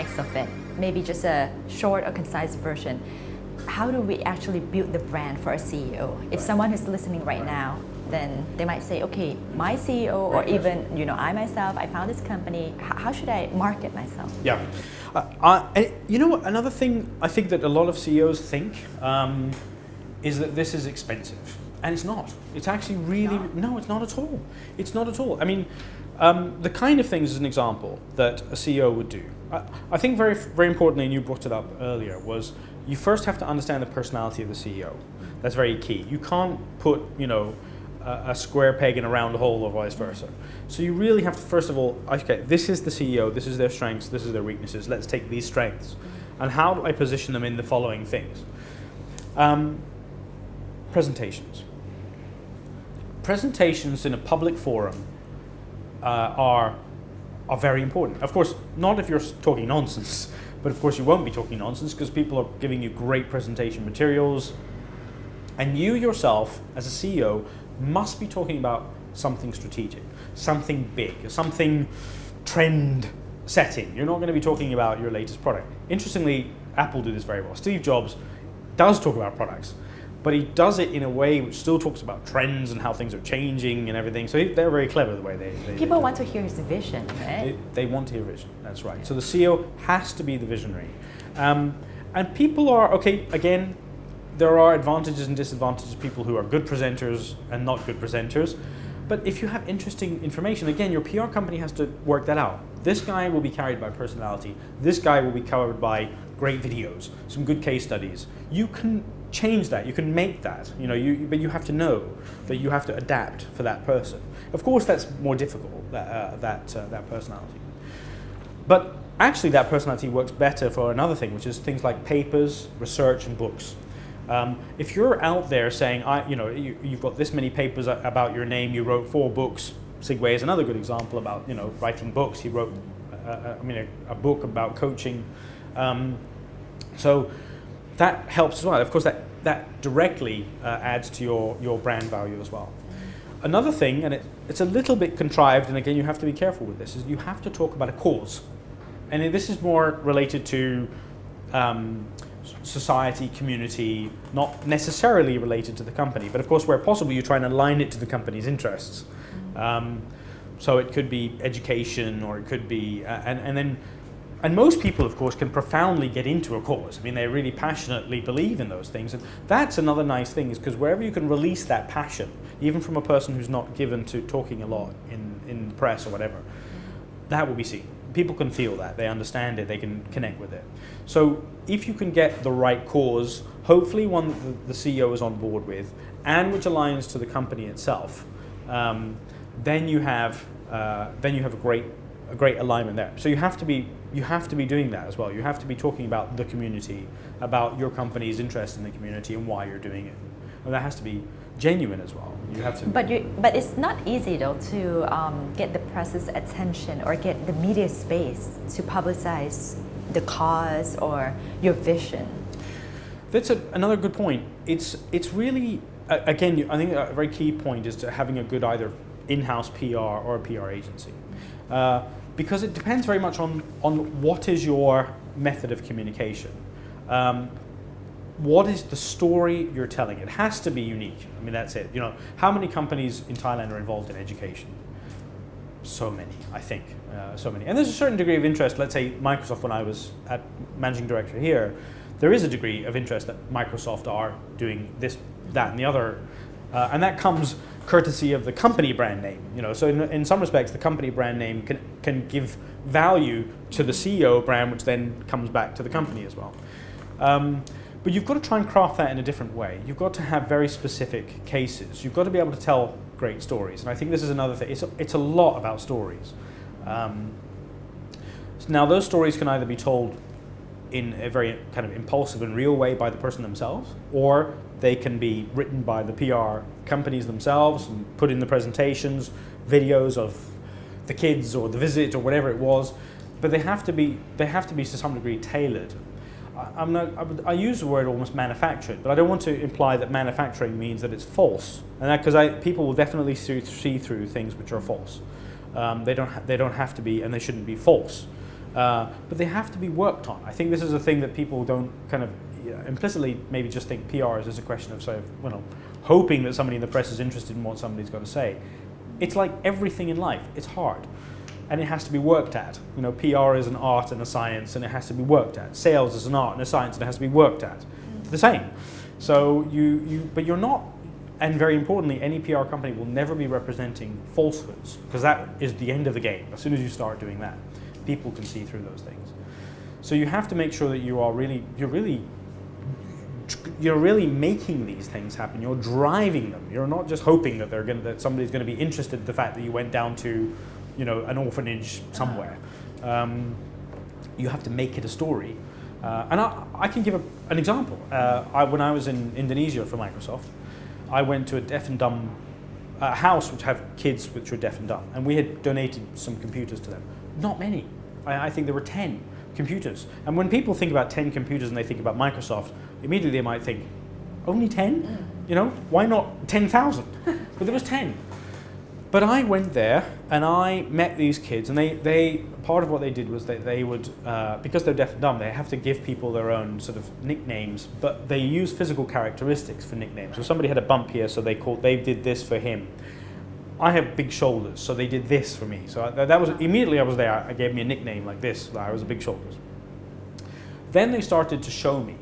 context of it, maybe just a short or concise version, how do we actually build the brand for a CEO? If someone who's listening right now, then they might say, okay, my CEO, or even I myself, I found this company. How should I market myself? Yeah, another thing I think that a lot of CEOs think is that this is expensive, and it's not. It's actually really no, it's not at all. It's not at all. I mean, the kind of things, as an example, that a CEO would do. I think very, very importantly, and you brought it up earlier, was you first have to understand the personality of the CEO. That's very key. You can't put, a square peg in a round hole or vice versa. So you really have to, first of all, okay, this is the CEO, this is their strengths, this is their weaknesses. Let's take these strengths, and how do I position them in the following things? Presentations. Presentations in a public forum are very important. Of course, not if you're talking nonsense, but of course you won't be talking nonsense because people are giving you great presentation materials. And you yourself, as a CEO, must be talking about something strategic, something big, something trend setting. You're not going to be talking about your latest product. Interestingly, Apple do this very well. Steve Jobs does talk about products, but he does it in a way which still talks about trends and how things are changing and everything. So they're very clever the way they People want to hear his vision, right? They want to hear vision, that's right. So the CEO has to be the visionary. And people are, okay, again, there are advantages and disadvantages, people who are good presenters and not good presenters. But if you have interesting information, again, your PR company has to work that out. This guy will be carried by personality. This guy will be covered by great videos, some good case studies. You can change that, you can make that, but you have to know that you have to adapt for that person. Of course, that's more difficult, that personality. But actually, that personality works better for another thing, which is things like papers, research, and books. If you're out there saying, you've got this many papers about your name, you wrote 4 books. Sigway is another good example about writing books. He wrote, a book about coaching. So that helps as well. Of course, that directly adds to your brand value as well. Another thing, and it's a little bit contrived, and again, you have to be careful with this, is you have to talk about a cause. And this is more related to society, community, not necessarily related to the company. But of course, where possible, you try and align it to the company's interests. So it could be education, or it could be, and most people, of course, can profoundly get into a cause. I mean, they really passionately believe in those things. And that's another nice thing, is because wherever you can release that passion, even from a person who's not given to talking a lot in the press or whatever, that will be seen. People can feel that, they understand it, they can connect with it. So if you can get the right cause, hopefully one that the CEO is on board with, and which aligns to the company itself, then you have a great alignment there. So you have to be doing that as well. You have to be talking about the community, about your company's interest in the community and why you're doing it. And that has to be genuine as well. You have to. But it's not easy though to get the press's attention or get the media space to publicize the cause or your vision. That's another good point. It's really, again, I think a very key point is to having a good either in-house PR or a PR agency. Because it depends very much on what is your method of communication. What is the story you're telling? It has to be unique. I mean, that's it. How many companies in Thailand are involved in education? So many, I think. So many. And there's a certain degree of interest. Let's say Microsoft, when I was at managing director here, there is a degree of interest that Microsoft are doing this, that, and the other. And that comes courtesy of the company brand name. So in some respects, the company brand name can give value to the CEO brand, which then comes back to the company as well. But you've got to try and craft that in a different way. You've got to have very specific cases. You've got to be able to tell great stories. And I think this is another thing. It's a lot about stories. Now, those stories can either be told in a very kind of impulsive and real way by the person themselves, or they can be written by the PR companies themselves and put in the presentations, videos of the kids or the visit or whatever it was. But they have to be to some degree tailored. I use the word almost manufactured, but I don't want to imply that manufacturing means that it's false, and that because people will definitely see through things which are false. They don't have to be, and they shouldn't be false. but they have to be worked on. I think this is a thing that people don't kind of implicitly maybe just think PR is just a question of sort of, hoping that somebody in the press is interested in what somebody's got to say. It's like everything in life, it's hard. And it has to be worked at. PR is an art and a science, and it has to be worked at. Sales is an art and a science, and it has to be worked at. It's the same. So but you're not, and very importantly, any PR company will never be representing falsehoods, because that is the end of the game. As soon as you start doing that, people can see through those things. So you have to make sure that you're really making these things happen. You're driving them. You're not just hoping that that somebody's going to be interested in the fact that you went down to, an orphanage somewhere. You have to make it a story. And I can give an example. When I was in Indonesia for Microsoft, I went to a deaf and dumb house which have kids which were deaf and dumb, and we had donated some computers to them. Not many. I think there were 10 computers. And when people think about 10 computers and they think about Microsoft, immediately they might think, only 10? Why not 10,000? But there was 10. But I went there and I met these kids, and they part of what they did was that they would, because they're deaf and dumb, they have to give people their own sort of nicknames, but they use physical characteristics for nicknames. So somebody had a bump here, so they did this for him. I have big shoulders, so they did this for me. So that was, immediately I was there, I gave me a nickname like this, I was a big shoulders. Then they started to show me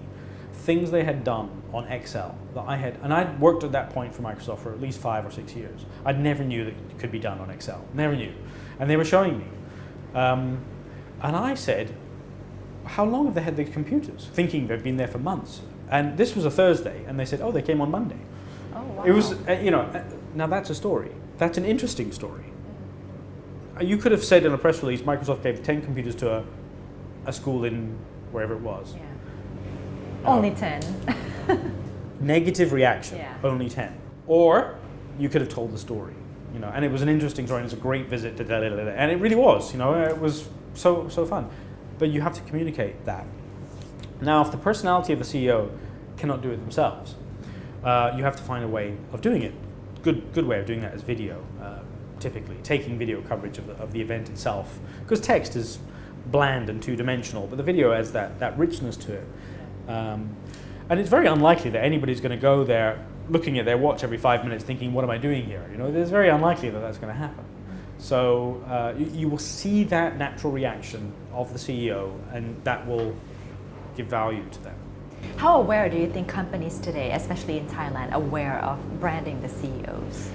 things they had done on Excel that and I'd worked at that point for Microsoft for at least 5 or 6 years. I never knew that it could be done on Excel, never knew. And they were showing me. And I said, how long have they had these computers? Thinking they've been there for months. And this was a Thursday, and they said, oh, they came on Monday. Oh, wow. It was, now that's a story. That's an interesting story. You could have said in a press release, Microsoft gave 10 computers to a school in wherever it was. Yeah. Only 10. Negative reaction, Yeah. only 10. Or you could have told the story, and it was an interesting story, and it was a great visit to and it really was, it was so fun. But you have to communicate that. Now, if the personality of the CEO cannot do it themselves, you have to find a way of doing it. Good way of doing that is video, typically, taking video coverage of the event itself, because text is bland and two-dimensional, but the video has that richness to it. And it's very unlikely that anybody's going to go there looking at their watch every 5 minutes thinking, what am I doing here? It's very unlikely that that's going to happen. So you will see that natural reaction of the CEO, and that will give value to them. How aware do you think companies today, especially in Thailand, aware of branding the CEOs?